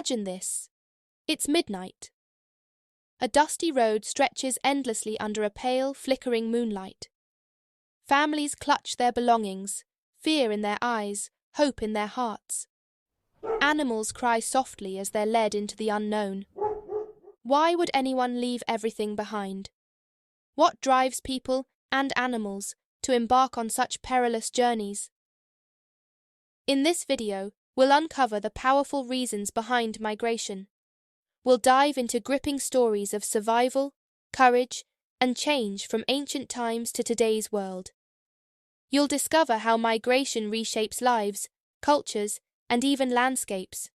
Imagine this. It's midnight. A dusty road stretches endlessly under a pale, flickering moonlight. Families clutch their belongings, fear in their eyes, hope in their hearts. Animals cry softly as they're led into the unknown. Why would anyone leave everything behind? What drives people and animals to embark on such perilous journeys? In this video, we'll uncover the powerful reasons behind migration. We'll dive into gripping stories of survival, courage, and change from ancient times to today's world. You'll discover how migration reshapes lives, cultures, and even landscapes.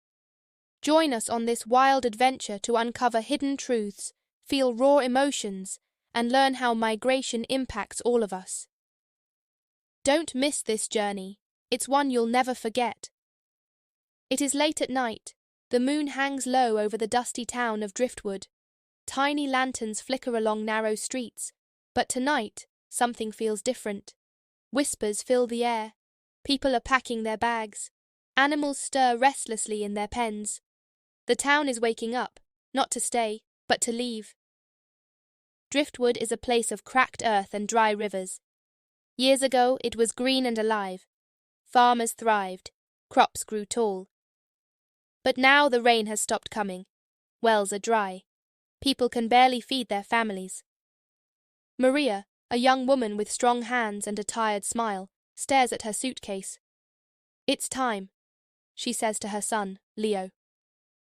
Join us on this wild adventure to uncover hidden truths, feel raw emotions, and learn how migration impacts all of us. Don't miss this journey. It's one you'll never forget. It is late at night. The moon hangs low over the dusty town of Driftwood. Tiny lanterns flicker along narrow streets, but tonight something feels different. Whispers fill the air. People are packing their bags. Animals stir restlessly in their pens. The town is waking up, not to stay, but to leave. Driftwood is a place of cracked earth and dry rivers. Years ago, it was green and alive. Farmers thrived. Crops grew tall. But now the rain has stopped coming. Wells are dry. People can barely feed their families. Maria, a young woman with strong hands and a tired smile, stares at her suitcase. "It's time," she says to her son, Leo.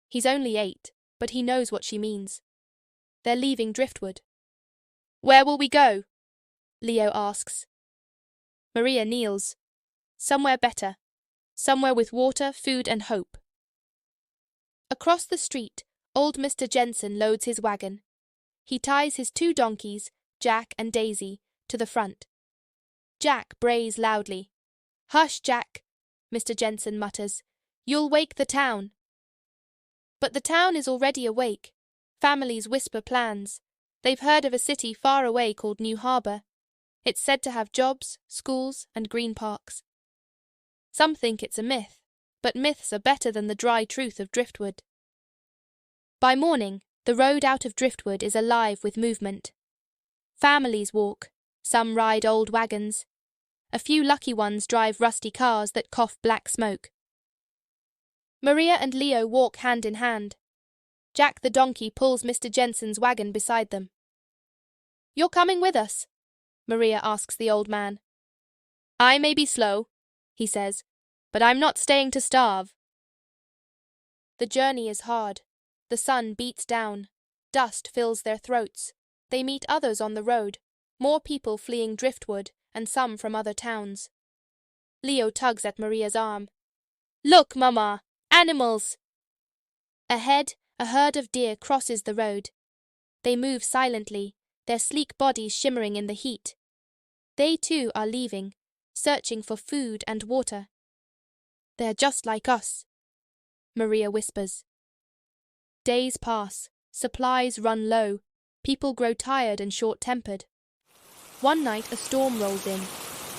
He's only 8, but he knows what she means. They're leaving Driftwood. "Where will we go?" Leo asks. Maria kneels. "Somewhere better. Somewhere with water, food, and hope." Across the street, old Mr. Jensen loads his wagon. He ties his 2 donkeys, Jack and Daisy, to the front. Jack brays loudly. "Hush, Jack," Mr. Jensen mutters. "You'll wake the town." But the town is already awake. Families whisper plans. They've heard of a city far away called New Harbour. It's said to have jobs, schools, and green parks. Some think it's a myth, but myths are better than the dry truth of Driftwood. By morning, the road out of Driftwood is alive with movement. Families walk. Some ride old wagons. A few lucky ones drive rusty cars that cough black smoke. Maria and Leo walk hand in hand. Jack the donkey pulls Mr. Jensen's wagon beside them. "You're coming with us?" Maria asks the old man. "I may be slow," he says, "but I'm not staying to starve." The journey is hard. The sun beats down. Dust fills their throats. They meet others on the road, more people fleeing Driftwood and some from other towns. Leo tugs at Maria's arm. "Look, Mama! Animals!" Ahead, a herd of deer crosses the road. They move silently, their sleek bodies shimmering in the heat. They too are leaving, searching for food and water. "They're just like us," Maria whispers. Days pass, supplies run low, people grow tired and short-tempered. One night a storm rolls in,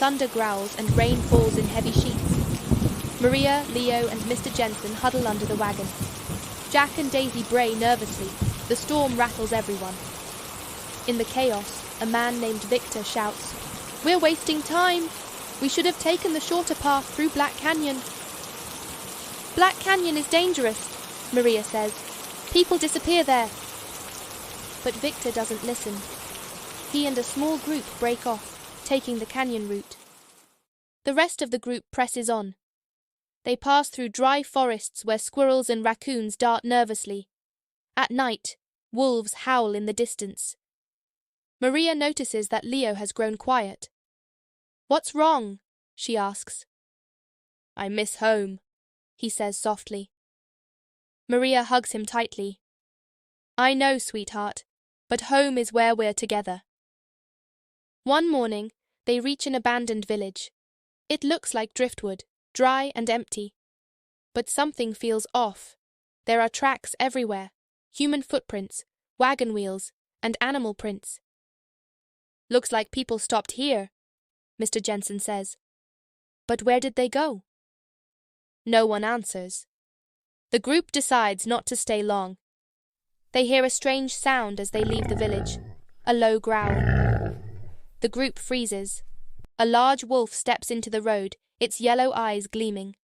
thunder growls and rain falls in heavy sheets. Maria, Leo and Mr. Jensen huddle under the wagon. Jack and Daisy bray nervously. The storm rattles everyone. In the chaos, a man named Victor shouts, "We're wasting time! We should have taken the shorter path through Black Canyon." "Black Canyon is dangerous," Maria says. "People disappear there." But Victor doesn't listen. He and a small group break off, taking the canyon route. The rest of the group presses on. They pass through dry forests where squirrels and raccoons dart nervously. At night, wolves howl in the distance. Maria notices that Leo has grown quiet. "What's wrong?" she asks. "I miss home," he says softly. Maria hugs him tightly. "I know, sweetheart, but home is where we're together." One morning, they reach an abandoned village. It looks like Driftwood, dry and empty. But something feels off. There are tracks everywhere, human footprints, wagon wheels, and animal prints. "Looks like people stopped here," Mr. Jensen says. "But where did they go?" No one answers. The group decides not to stay long. They hear a strange sound as they leave the village, a low growl. The group freezes. A large wolf steps into the road, its yellow eyes gleaming.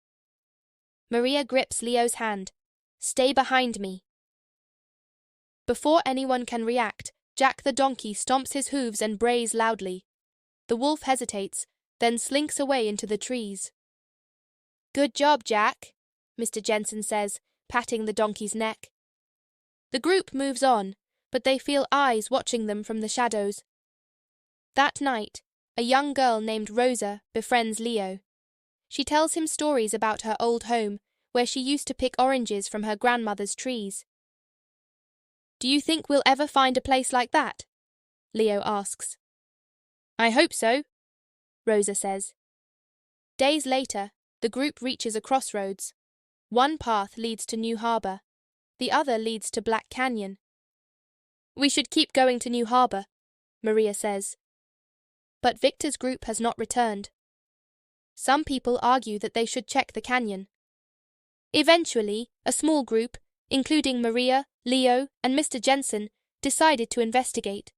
Maria grips Leo's hand. "Stay behind me." Before anyone can react, Jack the donkey stomps his hooves and brays loudly. The wolf hesitates, then slinks away into the trees. "Good job, Jack," Mr. Jensen says, patting the donkey's neck. The group moves on, but they feel eyes watching them from the shadows. That night, a young girl named Rosa befriends Leo. She tells him stories about her old home, where she used to pick oranges from her grandmother's trees. "Do you think we'll ever find a place like that?" Leo asks. "I hope so," Rosa says. Days later, the group reaches a crossroads. One path leads to New Harbor. The other leads to Black Canyon. "We should keep going to New Harbor," Maria says. But Victor's group has not returned. Some people argue that they should check the canyon. Eventually, a small group, including Maria, Leo, and Mr. Jensen, decided to investigate.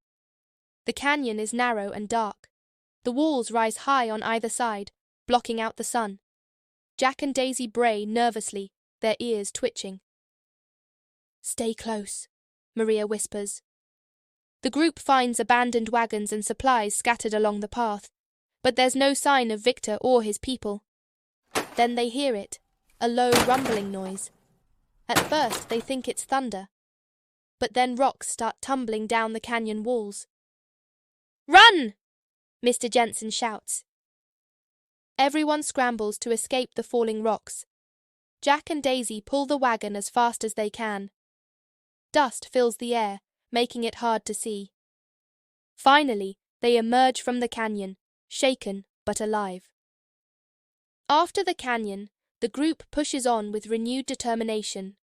The canyon is narrow and dark. The walls rise high on either side, blocking out the sun. Jack and Daisy bray nervously, their ears twitching. "Stay close," Maria whispers. The group finds abandoned wagons and supplies scattered along the path, but there's no sign of Victor or his people. Then they hear it, a low rumbling noise. At first they think it's thunder, but then rocks start tumbling down the canyon walls. "Run!" Mr. Jensen shouts. Everyone scrambles to escape the falling rocks. Jack and Daisy pull the wagon as fast as they can. Dust fills the air, making it hard to see. Finally, they emerge from the canyon, shaken but alive. After the canyon, the group pushes on with renewed determination.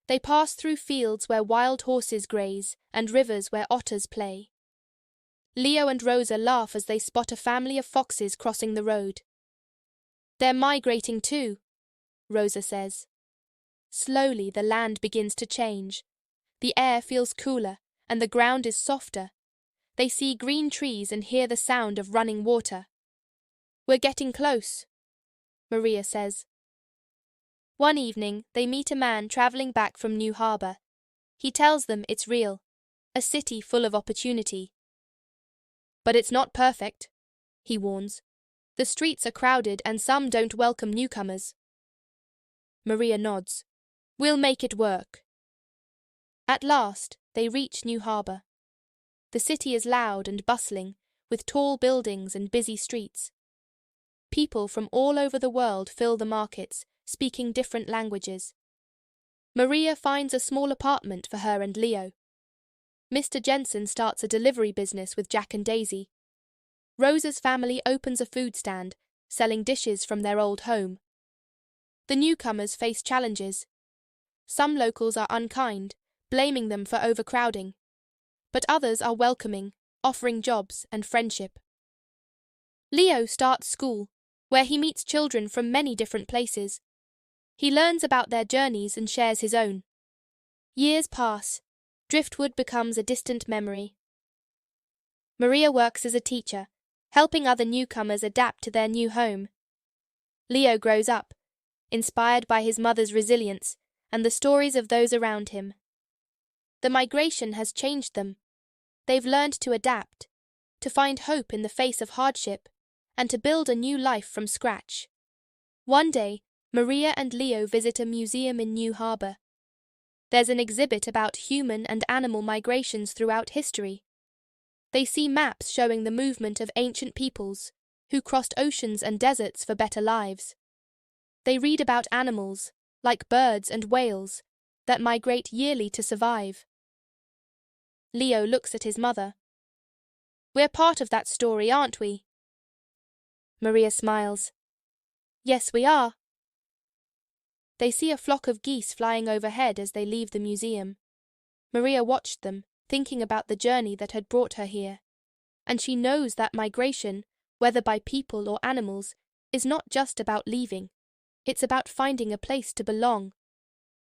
They pass through fields where wild horses graze and rivers where otters play. Leo and Rosa laugh as they spot a family of foxes crossing the road. "They're migrating too," Rosa says. Slowly the land begins to change. The air feels cooler and the ground is softer. They see green trees and hear the sound of running water. "We're getting close," Maria says. One evening, they meet a man traveling back from New Harbor. He tells them it's real, a city full of opportunity. "But it's not perfect," he warns. "The streets are crowded and some don't welcome newcomers." Maria nods. "We'll make it work." At last, they reach New Harbor. The city is loud and bustling, with tall buildings and busy streets. People from all over the world fill the markets, speaking different languages. Maria finds a small apartment for her and Leo. Mr. Jensen starts a delivery business with Jack and Daisy. Rosa's family opens a food stand, selling dishes from their old home. The newcomers face challenges. Some locals are unkind, blaming them for overcrowding, but others are welcoming, offering jobs and friendship. Leo starts school, where he meets children from many different places. He learns about their journeys and shares his own. Years pass. Driftwood becomes a distant memory. Maria works as a teacher, helping other newcomers adapt to their new home. Leo grows up, inspired by his mother's resilience and the stories of those around him. The migration has changed them. They've learned to adapt, to find hope in the face of hardship, and to build a new life from scratch. One day, Maria and Leo visit a museum in New Harbor. There's an exhibit about human and animal migrations throughout history. They see maps showing the movement of ancient peoples who crossed oceans and deserts for better lives. They read about animals, like birds and whales, that migrate yearly to survive. Leo looks at his mother. "We're part of that story, aren't we?" Maria smiles. "Yes, we are." They see a flock of geese flying overhead as they leave the museum. Maria watched them, thinking about the journey that had brought her here. And she knows that migration, whether by people or animals, is not just about leaving. It's about finding a place to belong